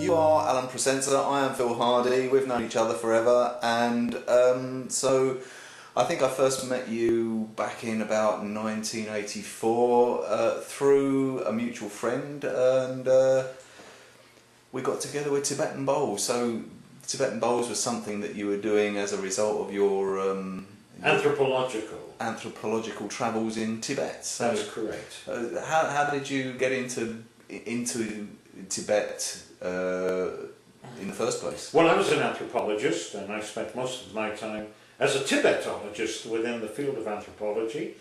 You are Alan Presenter, I am Phil Hardy, we've known each other forever, and so I think I first met you back in about 1984 through a mutual friend, and we got together with Tibetan Bowls. So Tibetan Bowls was something that you were doing as a result of your anthropological travels in Tibet. So, that's correct. How did you get into Tibet in the first place? Well, I was an anthropologist, and I spent most of my time as a Tibetologist within the field of anthropology,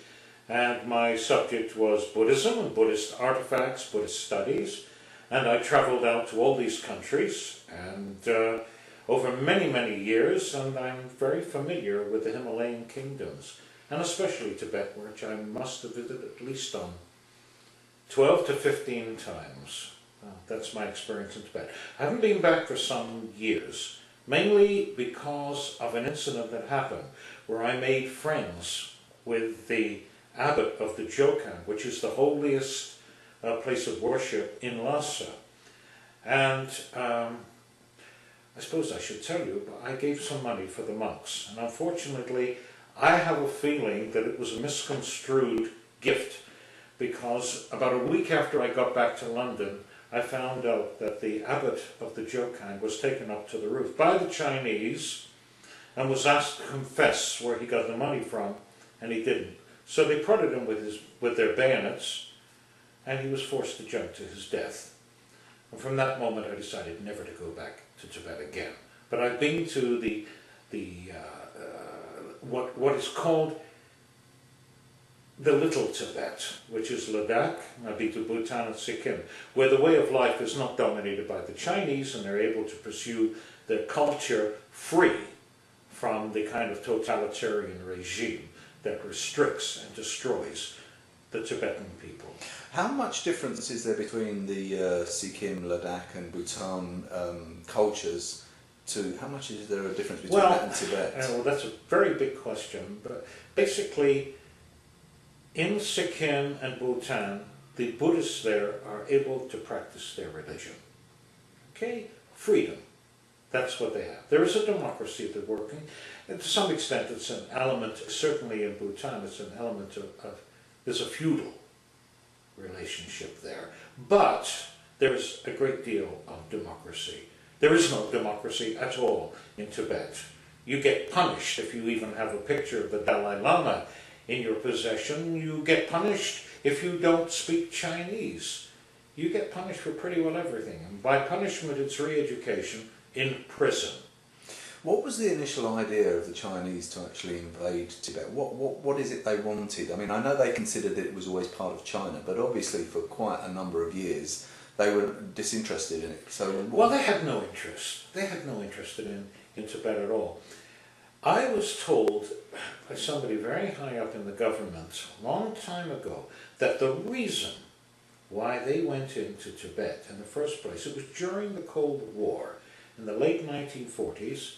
and my subject was Buddhism and Buddhist artifacts, Buddhist studies, and I travelled out to all these countries and over many years, and I'm very familiar with the Himalayan kingdoms, and especially Tibet, which I must have visited at least on 12 to 15 times. That's my experience in Tibet. I haven't been back for some years, mainly because of an incident that happened where I made friends with the abbot of the Jokang, which is the holiest place of worship in Lhasa. And I suppose I should tell you, but I gave some money for the monks, and unfortunately I have a feeling that it was a misconstrued gift, because about a week after I got back to London, I found out that the abbot of the Jokang was taken up to the roof by the Chinese and was asked to confess where he got the money from, and he didn't. So they prodded him with their bayonets, and he was forced to jump to his death. And from that moment I decided never to go back to Tibet again. But I've been to what is called the Little Tibet, which is Ladakh. I've been to Bhutan and Sikkim, where the way of life is not dominated by the Chinese, and they're able to pursue their culture free from the kind of totalitarian regime that restricts and destroys the Tibetan people. How much difference is there between the Sikkim, Ladakh and Bhutan cultures? How much is there a difference between that and Tibet? Well, that's a very big question, but basically in Sikkim and Bhutan, the Buddhists there are able to practice their religion. Okay? Freedom. That's what they have. There is a democracy they're working, and to some extent it's an element, certainly in Bhutan, it's an element of there's a feudal relationship there. But there's a great deal of democracy. There is no democracy at all in Tibet. You get punished if you even have a picture of the Dalai Lama in your possession. You get punished if you don't speak Chinese. You get punished for pretty well everything. And by punishment, it's re-education in prison. What was the initial idea of the Chinese to actually invade Tibet? What is it they wanted? I mean, I know they considered it was always part of China, but obviously for quite a number of years they were disinterested in it. So, well, they had no interest. They had no interest in Tibet at all. I was told by somebody very high up in the government a long time ago that the reason why they went into Tibet in the first place, it was during the Cold War in the late 1940s,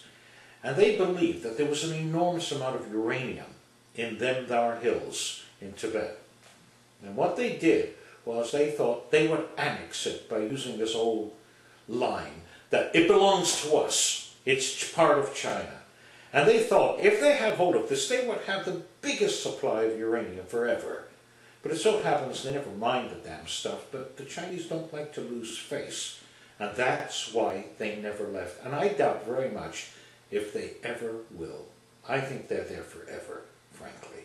and they believed that there was an enormous amount of uranium in them thar hills in Tibet. And what they did was they thought they would annex it by using this old line that it belongs to us, it's part of China. And they thought if they had hold of this, they would have the biggest supply of uranium forever. But it so happens they never mind the damn stuff, but the Chinese don't like to lose face. And that's why they never left. And I doubt very much if they ever will. I think they're there forever, frankly.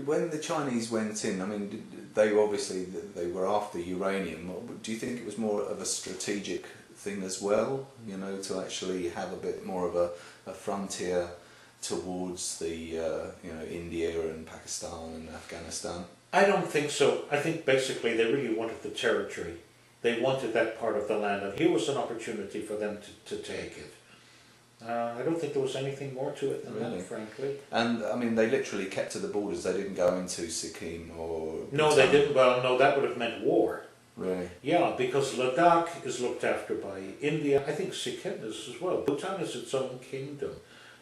When the Chinese went in, I mean, they obviously they were after uranium. Do you think it was more of a strategic thing as well, you know, to actually have a bit more of a frontier towards the India and Pakistan and Afghanistan? I don't think so. I think basically they really wanted the territory. They wanted that part of the land, and here was an opportunity for them to take it. I don't think there was anything more to it than that, frankly. And I mean, they literally kept to the borders. They didn't go into Sikkim or... No, they didn't. Well, no, that would have meant war. Really? Yeah, because Ladakh is looked after by India. I think Sikkim is as well. Bhutan is its own kingdom.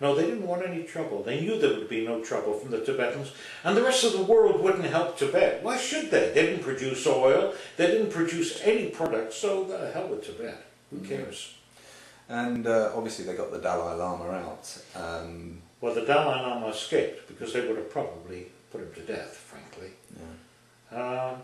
No, they didn't want any trouble. They knew there would be no trouble from the Tibetans, and the rest of the world wouldn't help Tibet. Why should they? They didn't produce oil, they didn't produce any products, so the hell with Tibet. Who cares? And obviously they got the Dalai Lama out. Well, the Dalai Lama escaped because they would have probably put him to death, frankly. Yeah.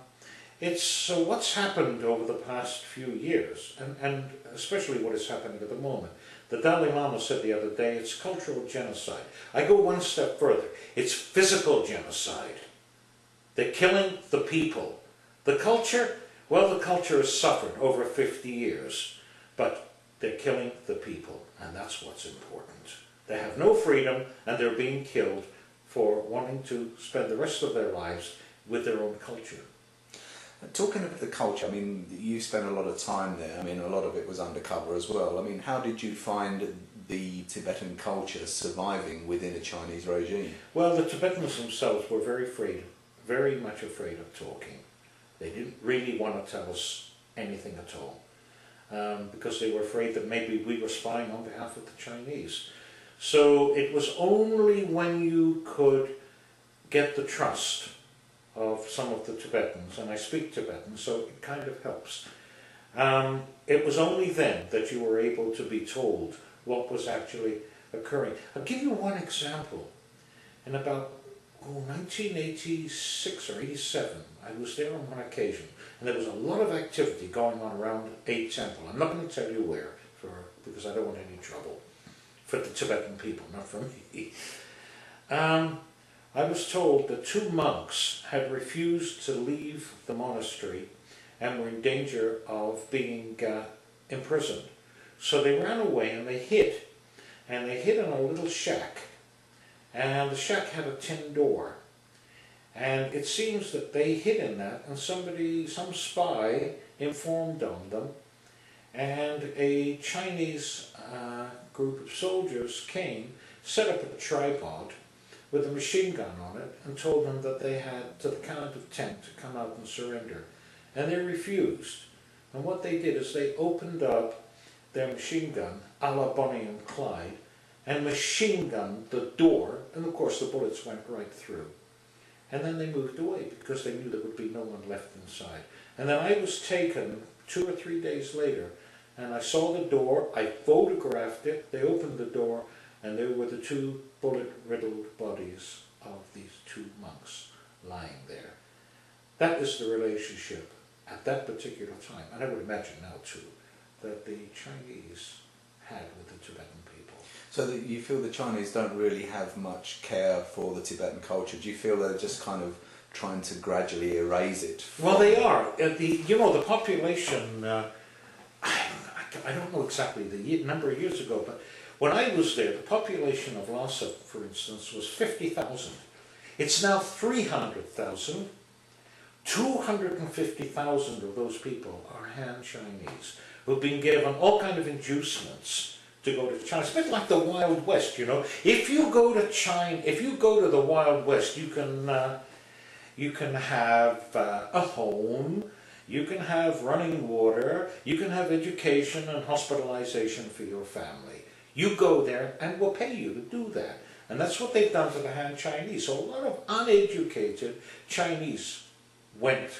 It's what's happened over the past few years, and especially what is happening at the moment. The Dalai Lama said the other day, it's cultural genocide. I go one step further. It's physical genocide. They're killing the people. The culture, well, the culture has suffered over 50 years, but they're killing the people, and that's what's important. They have no freedom, and they're being killed for wanting to spend the rest of their lives with their own culture. Talking about the culture, I mean, you spent a lot of time there. I mean, a lot of it was undercover as well. I mean, how did you find the Tibetan culture surviving within a Chinese regime? Well, the Tibetans themselves were very much afraid of talking. They didn't really want to tell us anything at all, because they were afraid that maybe we were spying on behalf of the Chinese. So it was only when you could get the trust of some of the Tibetans, and I speak Tibetan, so it kind of helps. It was only then that you were able to be told what was actually occurring. I'll give you one example. In about 1986 or 87, I was there on one occasion, and there was a lot of activity going on around a temple. I'm not going to tell you where, because I don't want any trouble for the Tibetan people, not for me. I was told that 2 monks had refused to leave the monastery and were in danger of being imprisoned. So they ran away and they hid. And they hid in a little shack. And the shack had a tin door. And it seems that they hid in that, and some spy informed on them. And a Chinese group of soldiers came, set up a tripod with a machine gun on it, and told them that they had, to the count of 10, to come out and surrender. And they refused. And what they did is they opened up their machine gun, a la Bonnie and Clyde, and machine gunned the door, and of course the bullets went right through. And then they moved away, because they knew there would be no one left inside. And then I was taken 2 or 3 days later, and I saw the door, I photographed it, they opened the door, and there were the 2 bullet-riddled bodies of these 2 monks lying there. That is the relationship at that particular time, and I would imagine now too, that the Chinese had with the Tibetan people. So that you feel the Chinese don't really have much care for the Tibetan culture? Do you feel they're just kind of trying to gradually erase it? Well, they are. The population, I don't know exactly the number of years ago, but when I was there, the population of Lhasa, for instance, was 50,000. It's now 300,000. 250,000 of those people are Han Chinese who've been given all kind of inducements to go to China. It's a bit like the Wild West, you know. If you go to China, if you go to the Wild West, you can have a home, you can have running water, you can have education and hospitalization for your family. You go there and we'll pay you to do that. And that's what they've done to the Han Chinese. So a lot of uneducated Chinese went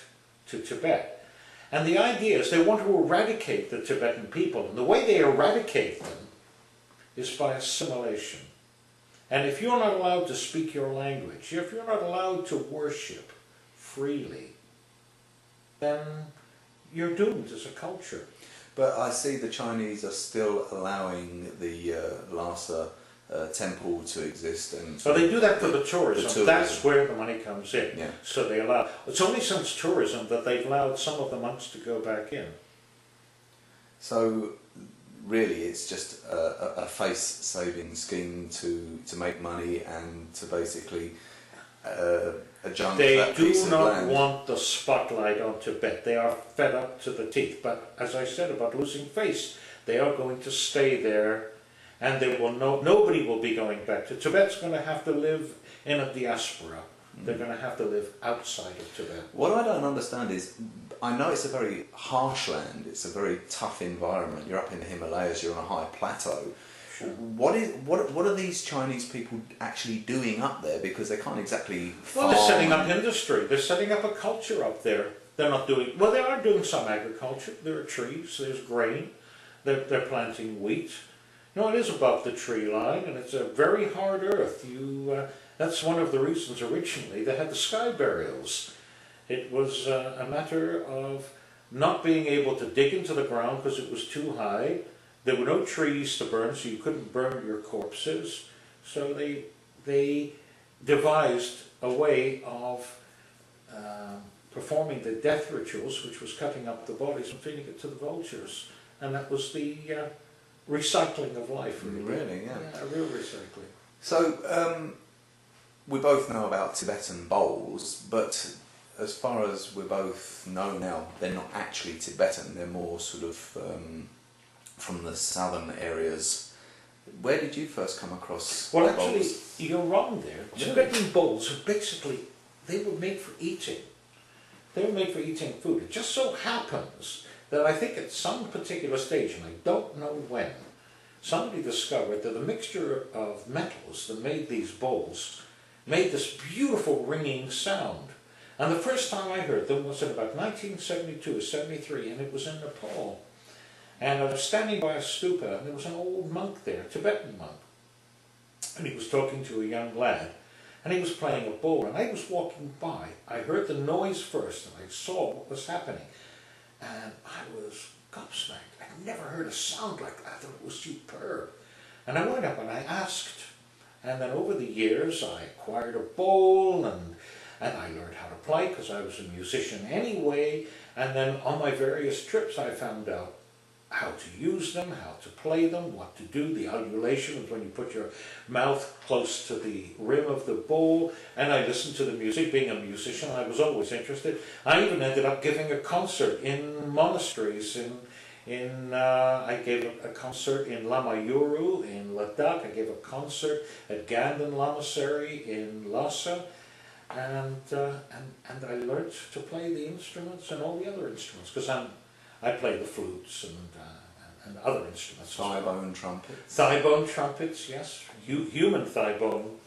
to Tibet. And the idea is they want to eradicate the Tibetan people. And the way they eradicate them is by assimilation. And if you're not allowed to speak your language, if you're not allowed to worship freely, then you're doomed as a culture. But I see the Chinese are still allowing the Lhasa temple to exist. And So they do that for the tourism. That's where the money comes in. Yeah. So they allow. It's only since tourism that they've allowed some of the monks to go back in. So really it's just a face-saving scheme to make money and to basically adjunct that piece of land. They do not want the spotlight on Tibet. They are fed up to the teeth. But as I said about losing face, they are going to stay there, and they will nobody will be going back to Tibet's going to have to live in a diaspora. They're going to have to live outside of Tibet. What I don't understand is, I know it's a very harsh land, it's a very tough environment. You're up in the Himalayas, you're on a high plateau. Sure. What are these Chinese people actually doing up there? Because they can't exactly farm. Well, they're setting up industry. They're setting up a culture up there. They're not doing, well, they are doing some agriculture. There are trees, there's grain. they're planting wheat. No, it is above the tree line, and it's a very hard earth. That's one of the reasons originally they had the sky burials. It was a matter of not being able to dig into the ground because it was too high. There were no trees to burn, so you couldn't burn your corpses. So they devised a way of performing the death rituals, which was cutting up the bodies and feeding it to the vultures. And that was the recycling of life. Really, yeah. Yeah, real recycling. So, we both know about Tibetan bowls, but as far as we both know now, they're not actually Tibetan, they're more sort of from the southern areas. Where did you first come across Well, bowls? actually, you're wrong there. Really? Tibetan bowls are basically, they were made for eating. They were made for eating food. It just so happens that I think at some particular stage, and I don't know when, somebody discovered that the mixture of metals that made these bowls made this beautiful ringing sound. And the first time I heard them was in about 1972 or 73, and it was in Nepal. And I was standing by a stupa, and there was an old monk there, a Tibetan monk. And he was talking to a young lad, and he was playing a bowl, and I was walking by. I heard the noise first, and I saw what was happening. And I was gobsmacked. I'd never heard a sound like that. I thought it was superb. And I went up and I asked. And then over the years, I acquired a bowl, and I learned how to play because I was a musician anyway. And then on my various trips, I found out how to use them, how to play them, what to do. The ululation is when you put your mouth close to the rim of the bowl. And I listened to the music. Being a musician, I was always interested. I even ended up giving a concert in monasteries. I gave a concert in Lama Yuru in Ladakh. I gave a concert at Ganden Lamasery in Lhasa. And I learnt to play the instruments and all the other instruments because I play the flutes and other instruments. Thigh-bone trumpets. Thigh-bone trumpets, yes. Human thigh-bone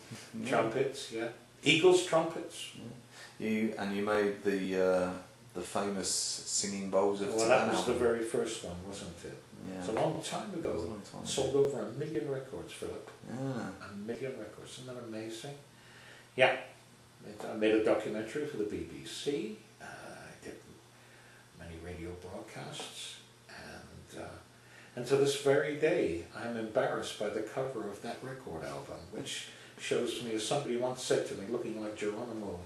trumpets, yeah. Eagle's trumpets. You made the famous singing bowls of Well, Tibetan. that was the very first one, wasn't it? Yeah. It's a long time ago. It was a long time ago. Sold over 1 million records, Philip. Yeah. 1 million records. Isn't that amazing? Yeah. I made a documentary for the BBC. I did many radio broadcasts. And to this very day, I'm embarrassed by the cover of that record album, which shows me, as somebody once said to me, looking like Geronimo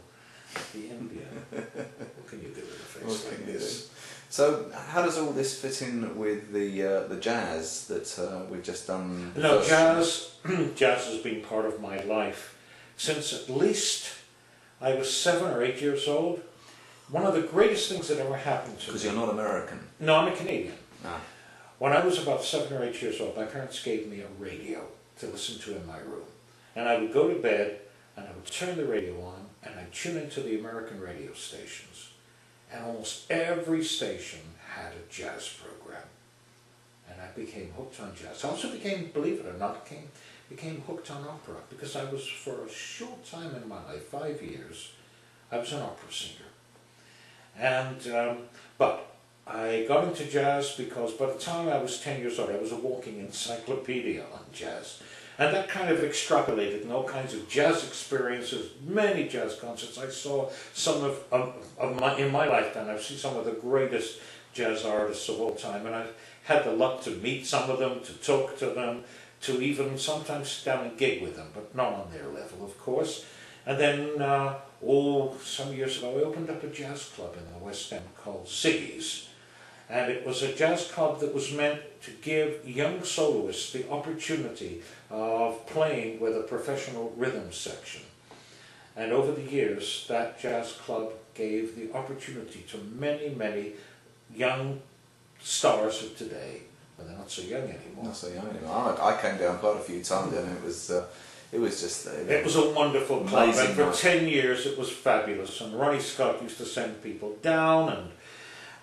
the Indian. What can you do with a face like this? So, how does all this fit in with the jazz that we've just done? No, jazz has been part of my life since at least I was 7 or 8 years old. One of the greatest things that ever happened to me. Because you're not American. No, I'm a Canadian. Ah. When I was about 7 or 8 years old, my parents gave me a radio to listen to in my room. And I would go to bed and I would turn the radio on and I'd tune into the American radio stations. And almost every station had a jazz program. And I became hooked on jazz. I also became, believe it or not, became hooked on opera because I was, for a short time in my life, 5 years, I was an opera singer. And, but I got into jazz because by the time I was 10 years old, I was a walking encyclopedia on jazz. And that kind of extrapolated in all kinds of jazz experiences, many jazz concerts. I saw some in my lifetime, I've seen some of the greatest jazz artists of all time. And I've had the luck to meet some of them, to talk to them, to even sometimes sit down and gig with them, but not on their level, of course. And then, some years ago, I opened up a jazz club in the West End called Ziggy's. And it was a jazz club that was meant to give young soloists the opportunity of playing with a professional rhythm section. And over the years, that jazz club gave the opportunity to many, many young stars of today. But they're not so young anymore. Not so young anymore. I came down quite a few times and it was just... It was a wonderful club, and for night. 10 years it was fabulous. And Ronnie Scott used to send people down,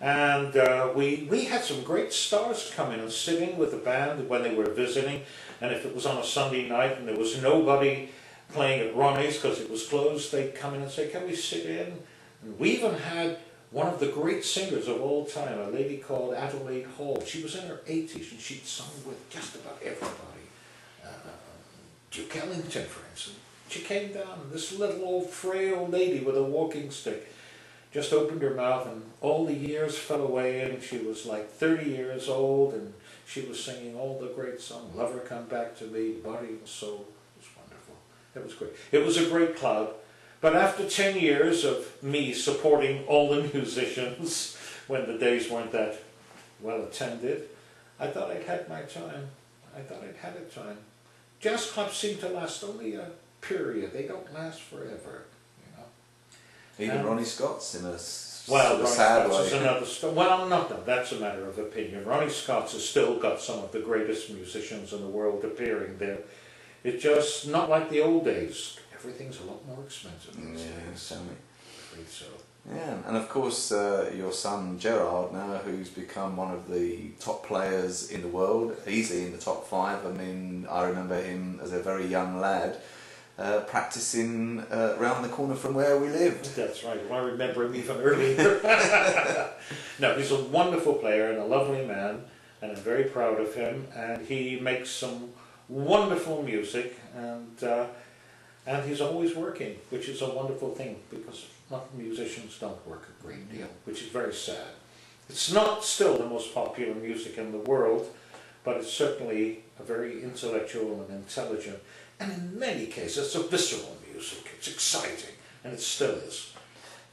and we had some great stars come in and sit in with the band when they were visiting. And if it was on a Sunday night and there was nobody playing at Ronnie's because it was closed, they'd come in and say, "Can we sit in?" And we even had one of the great singers of all time, a lady called Adelaide Hall. She was in her 80s and she'd sung with just about everybody. Duke Ellington, for instance. She came down, this little old frail lady with a walking stick, just opened her mouth and all the years fell away and she was like 30 years old and she was singing all the great songs. Lover Come Back to Me, Body and Soul. It was wonderful. It was great. It was a great club. But after 10 years of me supporting all the musicians when the days weren't that well attended, I thought I'd had my time. I thought I'd had a time. Jazz clubs seem to last only a period. They don't last forever, you know. Even Ronnie Scott's in a well, sort of Ronnie sad Scott's way. is another story. Well, not that's a matter of opinion. Ronnie Scott's has still got some of the greatest musicians in the world appearing there. It's just not like the old days. Everything's a lot more expensive these days. Tell me. I'm afraid so. Yeah, and of course your son Gerard now, who's become one of the top players in the world, easily in the top 5. I mean, I remember him as a very young lad practicing round the corner from where we lived. That's right. Well, I remember him even earlier. No, he's a wonderful player and a lovely man, and I'm very proud of him. And he makes some wonderful music, and he's always working, which is a wonderful thing because musicians don't work a great deal, which is very sad. It's not still the most popular music in the world, but it's certainly a very intellectual and intelligent, and in many cases it's a visceral music. It's exciting, and it still is.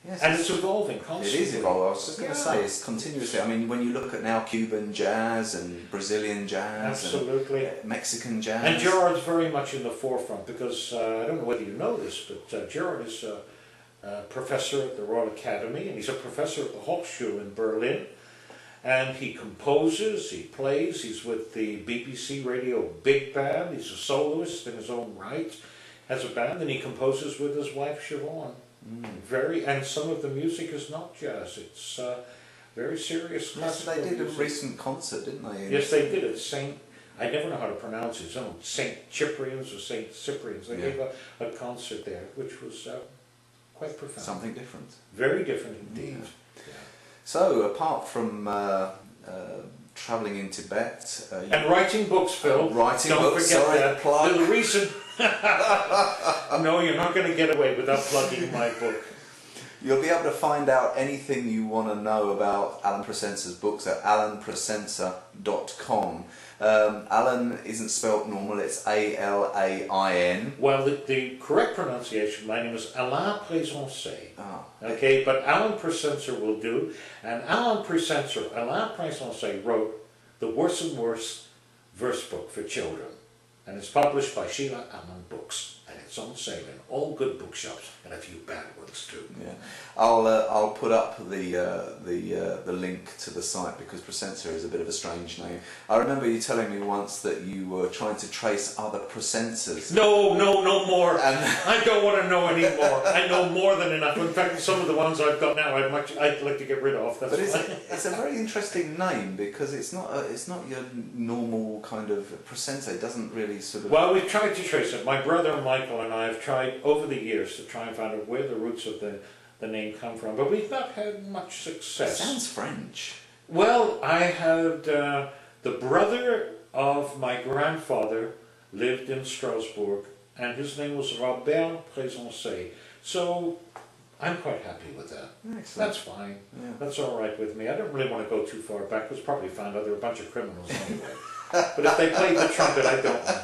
Yes, and it's evolving constantly. It is evolving. I was just going to say, it's continuously. I mean, when you look at now Cuban jazz and Brazilian jazz, absolutely, and Mexican jazz, and Gerard's very much in the forefront because I don't know whether you know this, but Gerard is a professor at the Royal Academy, and he's a professor at the Hochschule in Berlin, and he composes, he plays, he's with the BBC Radio Big Band, he's a soloist in his own right, has a band, and he composes with his wife Siobhan. And some of the music is not jazz, it's very serious classical they did music. a recent concert, didn't they? Yes, they did it. I never know how to pronounce it. St. Cyprian's or St. Cyprian's. They gave a concert there, which was quite profound. Something different. Very different indeed. Yeah. So, apart from travelling in Tibet... and writing books, Phil. Writing Don't books, forget sorry, that. plug. The reason... No, you're not going to get away without plugging my book. You'll be able to find out anything you want to know about Alan Presenza's books at alanpresenza.com. Alan isn't spelt normal, it's A-L-A-I-N. Well, the correct pronunciation, my name is Alain Presenza. Oh. Okay, but Alan Presenza will do. And Alain Presenza wrote The Worse and Worse verse book for children. And it's published by Sheila Allen Books. And it's on sale in all good bookshops and a few bad ones too. Yeah, I'll put up the link to the site because Presenza is a bit of a strange name. I remember you telling me once that you were trying to trace other Presenzas. No more. I don't want to know any more. I know more than enough. In fact, some of the ones I've got now, I'd like to get rid of. That's it's a very interesting name because it's not your normal kind of Presenza. It doesn't really sort of. Well, we've tried to trace it. My brother Michael and I have tried over the years to try and find out where the roots of the name come from, but we've not had much success. It sounds French. Well, I had the brother of my grandfather lived in Strasbourg, and his name was Robert Presenza. So I'm quite happy with that. Excellent. That's fine. Yeah. That's all right with me. I don't really want to go too far back because probably found out they're a bunch of criminals anyway. But if they played the trumpet, I don't mind.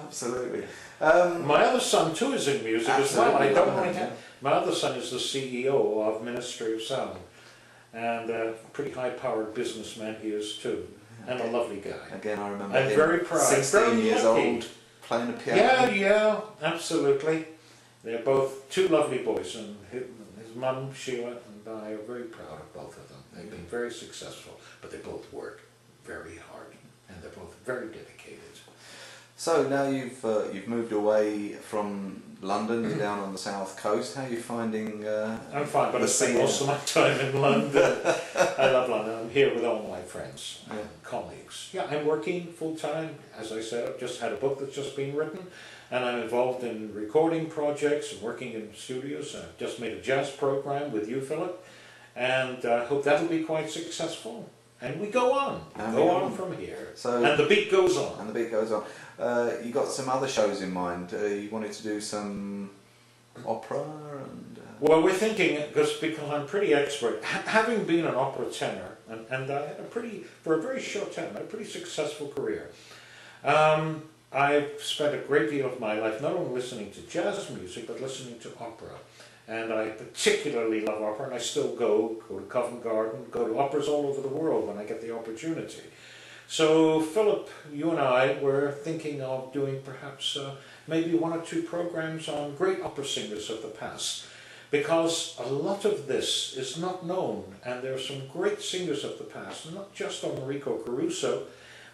Absolutely. My other son too is in music as well. I don't mind him. him. My other son is the CEO of Ministry of Sound, and a pretty high-powered businessman he is too, and a lovely guy. Again, I remember I'm him, very proud. 16 very years lucky. old, playing the piano. Yeah, absolutely. They're both two lovely boys, and his mum, Sheila, and I are very proud of both of them. They've been very successful, but they both work very hard, and they're both very dedicated. So now you've moved away from London. You're down on the south coast. How are you finding? I'm fine, but I spend most of my time in London. I love London. I'm here with all my friends and colleagues. Yeah, I'm working full time. As I said, I've just had a book that's just been written, and I'm involved in recording projects and working in studios. I've just made a jazz program with you, Philip, and I hope that'll be quite successful. And we go on, from here. So, and the beat goes on. And the beat goes on. You got some other shows in mind. You wanted to do some opera and... Well, we're thinking, because I'm pretty expert, having been an opera tenor, and I had for a very short time, I had a pretty successful career. I've spent a great deal of my life not only listening to jazz music, but listening to opera. And I particularly love opera, and I still go to Covent Garden, go to operas all over the world when I get the opportunity. So, Philip, you and I were thinking of doing perhaps maybe 1 or 2 programs on great opera singers of the past, because a lot of this is not known, and there are some great singers of the past, not just Enrico Caruso,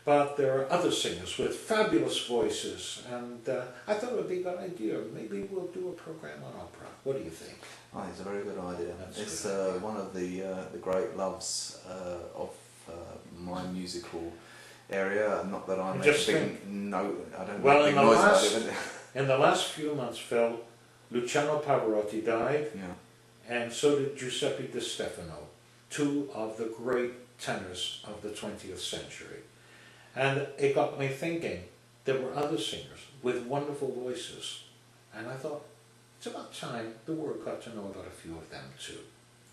but there are other singers with fabulous voices, and I thought it would be a good idea. Maybe we'll do a program on opera. What do you think? Oh, it's a very good idea. That's it's good. One of the great loves of my musical area. Not that I'm Just a big think. note. I don't Well, make big noise about it. in the last few months, Phil, Luciano Pavarotti died, Yeah. and so did Giuseppe Di Stefano, 2 of the great tenors of the 20th century. And it got me thinking, there were other singers with wonderful voices, and I thought, it's about time the world got to know about a few of them too.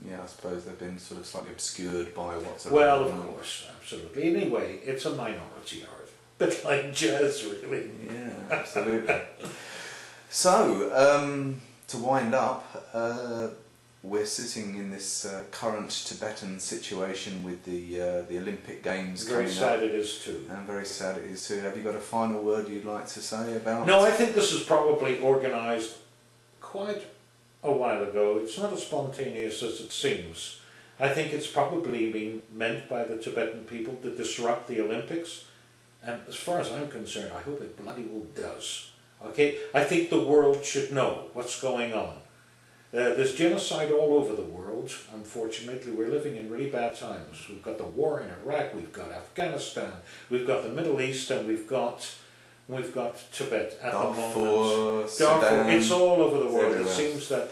Yeah, I suppose they've been sort of slightly obscured by what's Well, around. of course, absolutely. Anyway, it's a minority art, but like jazz, really. Yeah, absolutely. So, to wind up, we're sitting in this current Tibetan situation with the Olympic Games Very coming sad up. it is too. And very sad it is too. Have you got a final word you'd like to say about? No, I think this is probably organised quite a while ago. It's not as spontaneous as it seems. I think it's probably been meant by the Tibetan people to disrupt the Olympics. And as far as I'm concerned, I hope it bloody well does. Okay? I think the world should know what's going on. There's genocide all over the world. Unfortunately, we're living in really bad times. We've got the war in Iraq, we've got Afghanistan, we've got the Middle East, and we've got Tibet at the moment. Sudan, it's all over the world. everywhere. It seems that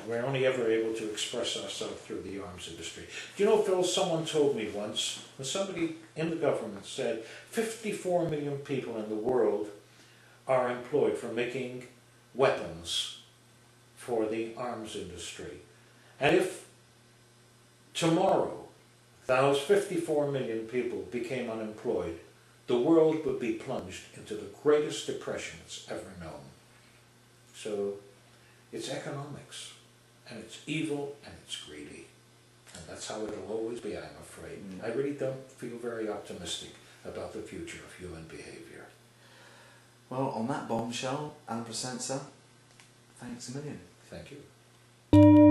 we're only ever able to express ourselves through the arms industry. Do you know, Phil, someone told me once, when somebody in the government said 54 million people in the world are employed for making weapons for the arms industry. And if tomorrow those 54 million people became unemployed, the world would be plunged into the greatest depression it's ever known. So it's economics, and it's evil, and it's greedy. And that's how it'll always be, I'm afraid. I really don't feel very optimistic about the future of human behaviour. Well, on that bombshell, Alan Presenza, thanks a million. Thank you.